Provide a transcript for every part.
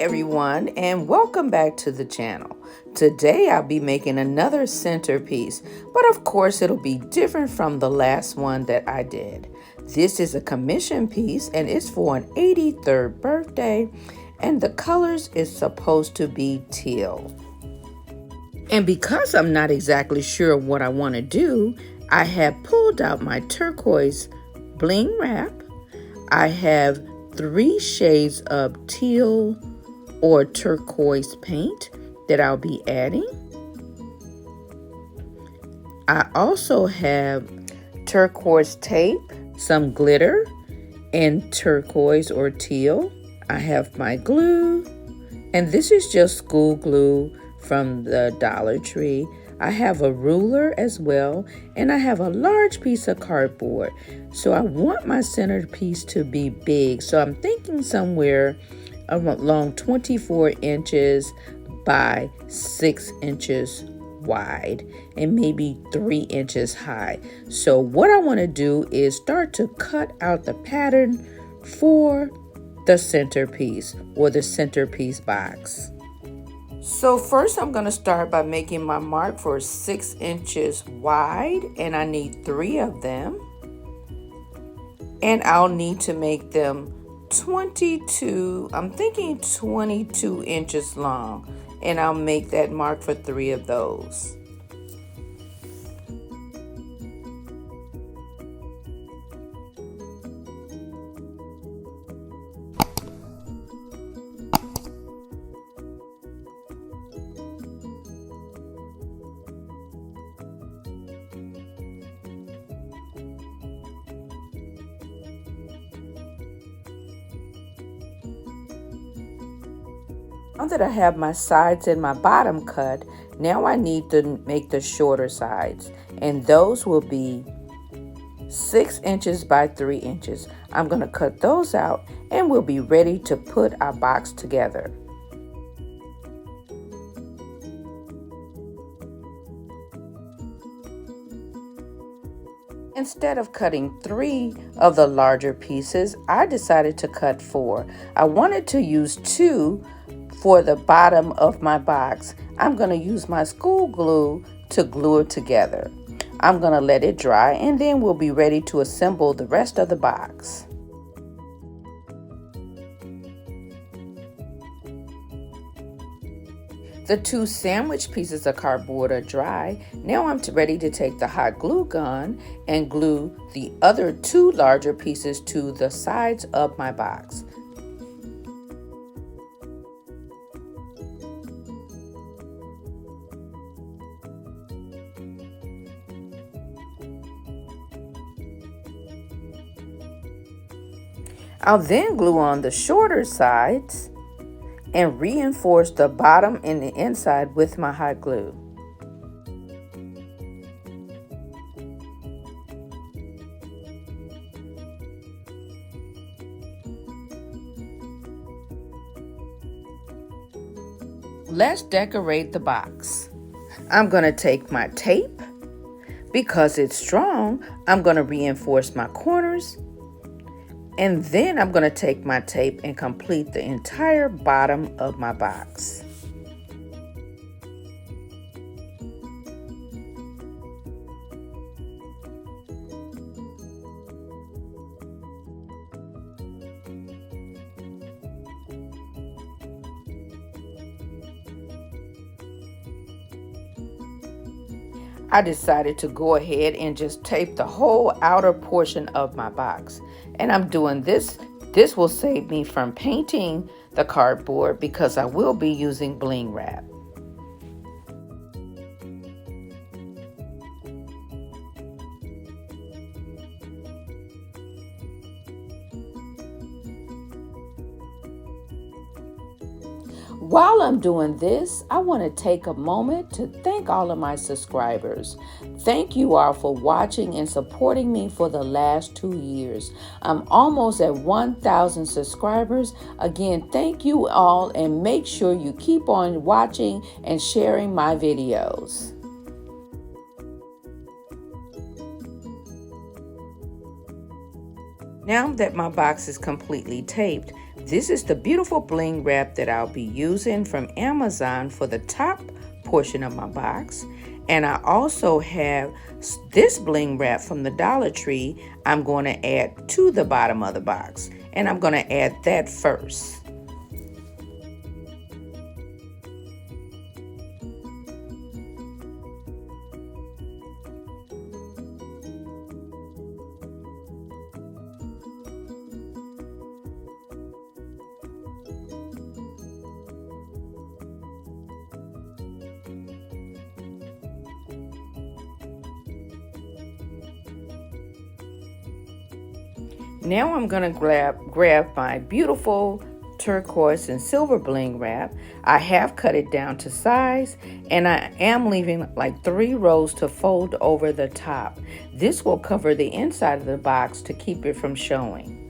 everyone, and welcome back to the channel. Today I'll be making another centerpiece, but of course it'll be different from the last one that I did. This is a commission piece and it's for an 83rd birthday, and the colors is supposed to be teal. And because I'm not exactly sure what I want to do, I have pulled out my turquoise bling wrap. I have 3 shades of teal or turquoise paint that I'll be adding. I also have turquoise tape, some glitter in turquoise or teal. I have my glue, and this is just school glue from the Dollar Tree. I have a ruler as well, and I have a large piece of cardboard. So I want my centerpiece to be big. So I'm thinking somewhere along 24 inches by 6 inches wide and maybe 3 inches high. So what I want to do is start to cut out the pattern for the centerpiece or the centerpiece box. So first I'm going to start by making my mark for 6 inches wide, and I need 3 of them. And I'll need to make them 22 inches long, and I'll make that mark for 3 of those. Now that I have my sides and my bottom cut, now I need to make the shorter sides, and those will be 6 inches by 3 inches. I'm going to cut those out and we'll be ready to put our box together. Instead of cutting 3 of the larger pieces, I decided to cut 4. I wanted to use 2 for the bottom of my box. I'm going to use my school glue to glue it together. I'm going to let it dry, and then we'll be ready to assemble the rest of the box. The 2 sandwich pieces of cardboard are dry. Now I'm ready to take the hot glue gun and glue the other 2 larger pieces to the sides of my box. I'll then glue on the shorter sides and reinforce the bottom and the inside with my hot glue. Let's decorate the box. I'm going to take my tape. Because it's strong, I'm going to reinforce my corners. And then I'm going to take my tape and complete the entire bottom of my box. I decided to go ahead and just tape the whole outer portion of my box. And I'm doing this. This will save me from painting the cardboard because I will be using bling wrap. While I'm doing this, I want to take a moment to thank all of my subscribers. Thank you all for watching and supporting me for the last 2 years. I'm almost at 1,000 subscribers. Again, thank you all, and make sure you keep on watching and sharing my videos. Now that my box is completely taped, this is the beautiful bling wrap that I'll be using from Amazon for the top portion of my box. And I also have this bling wrap from the Dollar Tree I'm going to add to the bottom of the box. And I'm going to add that first. Now I'm going to grab my beautiful turquoise and silver bling wrap. I have cut it down to size, and I am leaving like 3 rows to fold over the top. This will cover the inside of the box to keep it from showing.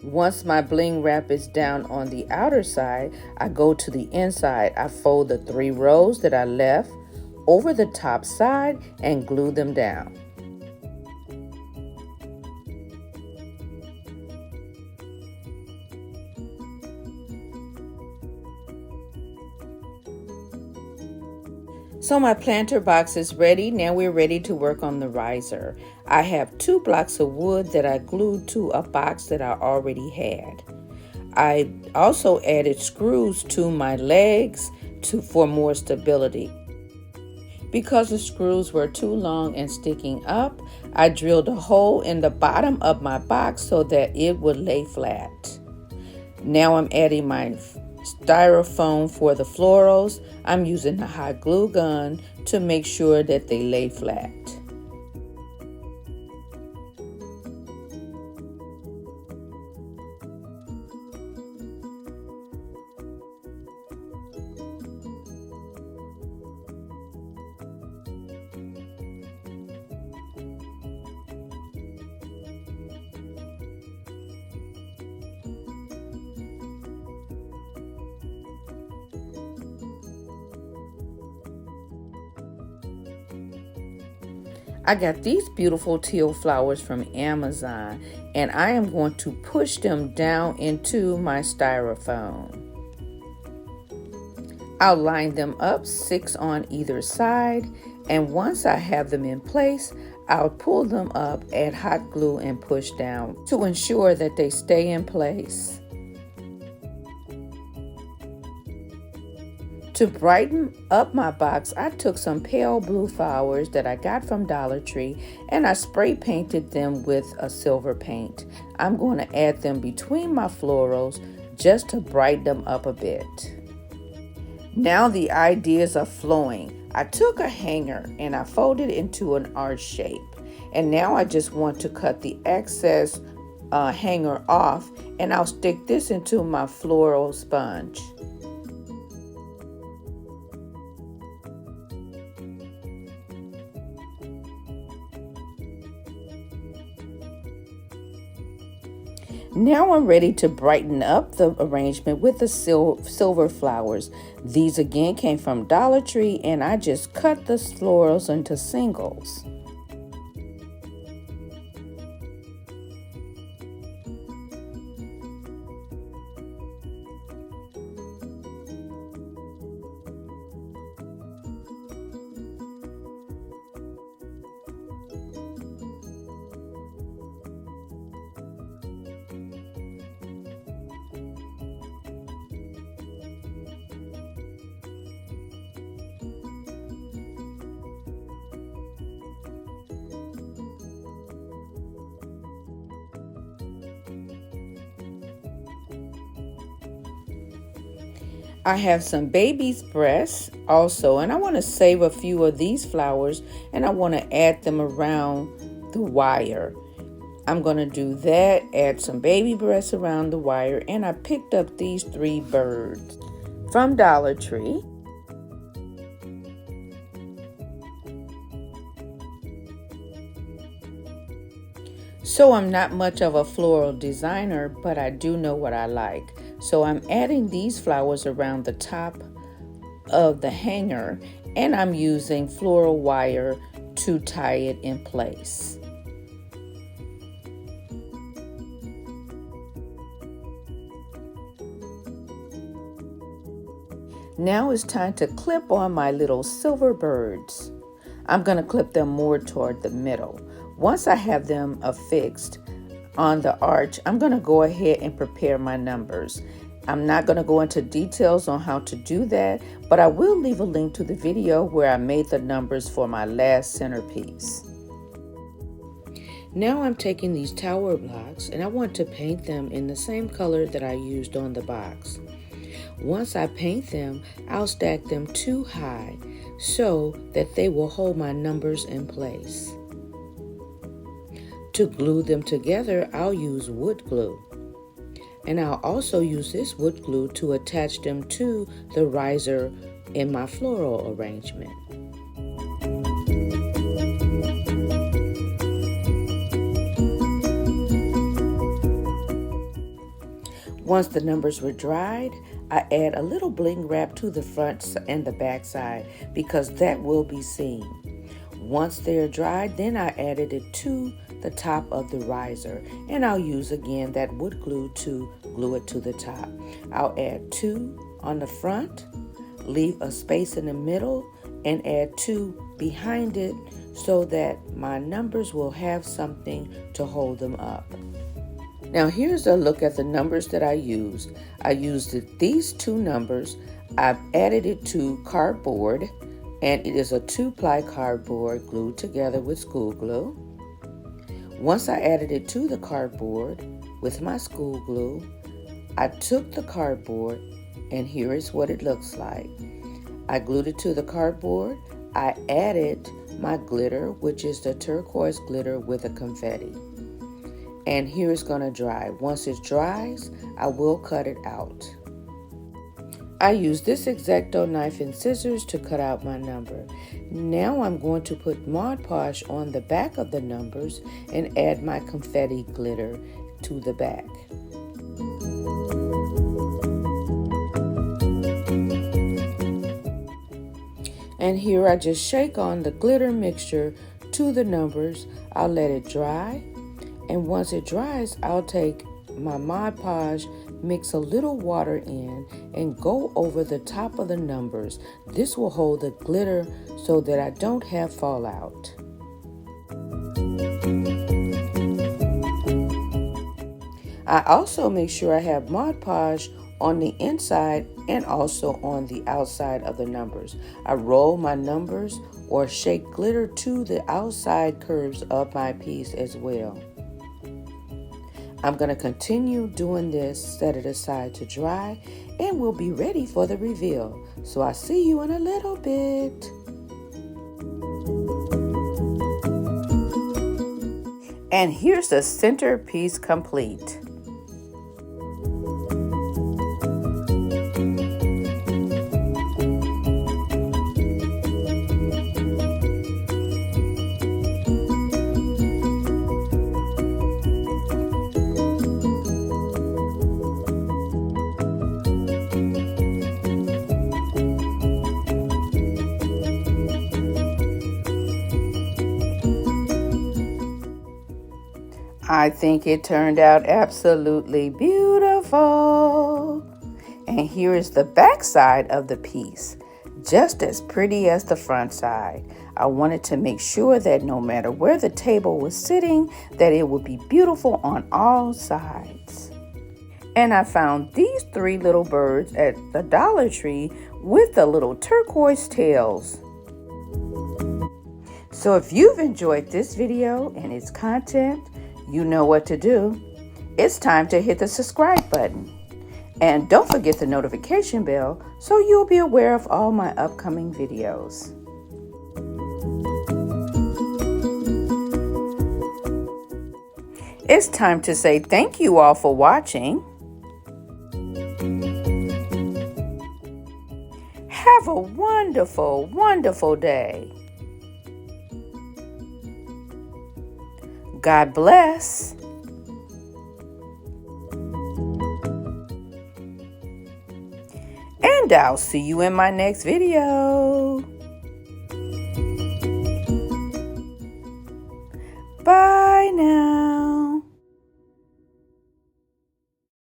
Once my bling wrap is down on the outer side, I go to the inside. I fold the 3 rows that I left over the top side and glue them down. So my planter box is ready. Now we're ready to work on the riser. I have 2 blocks of wood that I glued to a box that I already had. I also added screws to my legs for more stability. Because the screws were too long and sticking up, I drilled a hole in the bottom of my box so that it would lay flat. Now I'm adding my styrofoam for the florals. I'm using a hot glue gun to make sure that they lay flat. I got these beautiful teal flowers from Amazon, and I am going to push them down into my styrofoam. I'll line them up 6 on either side, and once I have them in place, I'll pull them up, add hot glue, and push down to ensure that they stay in place. To brighten up my box, I took some pale blue flowers that I got from Dollar Tree and I spray painted them with a silver paint. I'm going to add them between my florals just to brighten them up a bit. Now the ideas are flowing. I took a hanger and I folded it into an arch shape. And now I just want to cut the excess hanger off, and I'll stick this into my floral sponge. Now I'm ready to brighten up the arrangement with the silver flowers. These again came from Dollar Tree, and I just cut the florals into singles. I have some baby's breasts also, and I want to save a few of these flowers, and I want to add them around the wire. I'm going to do that, add some baby breasts around the wire, and I picked up these 3 birds from Dollar Tree. So I'm not much of a floral designer, but I do know what I like. So I'm adding these flowers around the top of the hanger, and I'm using floral wire to tie it in place. Now it's time to clip on my little silver birds. I'm going to clip them more toward the middle. Once I have them affixed on the arch, I'm going to go ahead and prepare my numbers. I'm not going to go into details on how to do that, but I will leave a link to the video where I made the numbers for my last centerpiece. Now I'm taking these tower blocks and I want to paint them in the same color that I used on the box. Once I paint them, I'll stack them too high so that they will hold my numbers in place. To glue them together, I'll use wood glue. And I'll also use this wood glue to attach them to the riser in my floral arrangement. Once the numbers were dried, I add a little bling wrap to the front and the back side because that will be seen. Once they're dried, then I added it to the top of the riser, and I'll use again that wood glue to glue it to the top. I'll add 2 on the front, leave a space in the middle, and add 2 behind it so that my numbers will have something to hold them up. Now here's a look at the numbers that I used. I used these 2 numbers. I've added it to cardboard, and it is a 2-ply cardboard glued together with school glue. Once I added it to the cardboard with my school glue, I took the cardboard, and here is what it looks like. I glued it to the cardboard. I added my glitter, which is the turquoise glitter with a confetti. And here it's going to dry. Once it dries, I will cut it out. I use this X-Acto knife and scissors to cut out my number. Now I'm going to put Mod Podge on the back of the numbers and add my confetti glitter to the back. And here I just shake on the glitter mixture to the numbers. I'll let it dry. And once it dries, I'll take my Mod Podge, mix a little water in, and go over the top of the numbers. This will hold the glitter so that I don't have fallout. I also make sure I have Mod Podge on the inside and also on the outside of the numbers. I roll my numbers or shake glitter to the outside curves of my piece as well. I'm going to continue doing this, set it aside to dry, and we'll be ready for the reveal. So I'll see you in a little bit. And here's the centerpiece complete. I think it turned out absolutely beautiful. And here is the back side of the piece, just as pretty as the front side. I wanted to make sure that no matter where the table was sitting, that it would be beautiful on all sides. And I found these 3 little birds at the Dollar Tree with the little turquoise tails. So if you've enjoyed this video and its content, you know what to do. It's time to hit the subscribe button. And don't forget the notification bell so you'll be aware of all my upcoming videos. It's time to say thank you all for watching. Have a wonderful, wonderful day. God bless. And I'll see you in my next video.